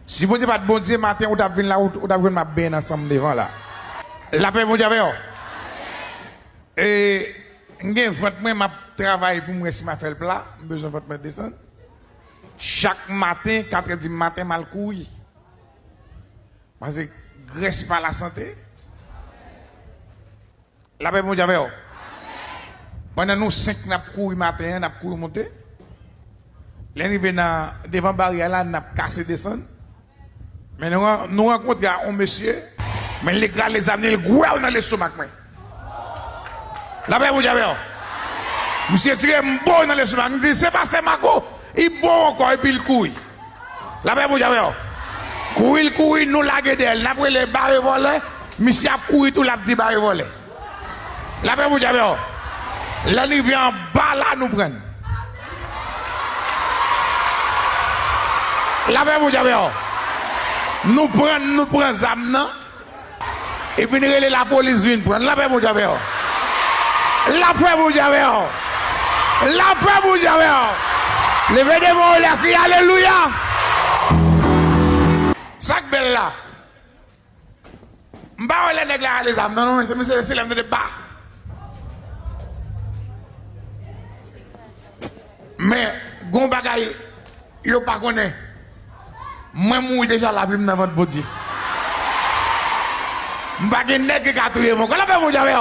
Si vous n'avez pas de bon Dieu matin, vous avez là, vous avez ma bien ensemble devant là. La paix, vous avez. Et moi, je travaille pour moi si je fais le plat, j'ai besoin de votre descendre. Chaque matin, 4h du matin, mal couille. Parce que graisse pas la santé. La paix, vous avez. Pendant nous 5 n'a couille matin, n'a couille monter. L'arrivée devant barrière là, n'a cassé descendre. Mais nous rencontrons un monsieur, mais les gars les amener le gros dans l'estomac. La paix, vous avez. Monsieur tiré bon dans l'estomac. Il dit, c'est passé Marco. Il bon encore et puis il couille. La paix, vous avez. Couille, nous laguer d'elle. Après les barres volés, monsieur a couru tout la petite barre volée. La paix, vous avez. Là, il vient en bas là, nous prendre. La paix, vous avez. Nous prenons Zamna. Et puis nous relève la police vient prendre. La paix, vous avez. La paix, vous avez. La paix, vous avez. Levez des mots, la crie, alléluia. Sac belle là. M'ba les nègres là les âmes. Non, c'est l'âme de bas. Mais, gon bagay, yo pas connaît. Moi, mouille déjà la vie dans votre body. M'ba gen nègre qui a tué mon. La paix, vous avez.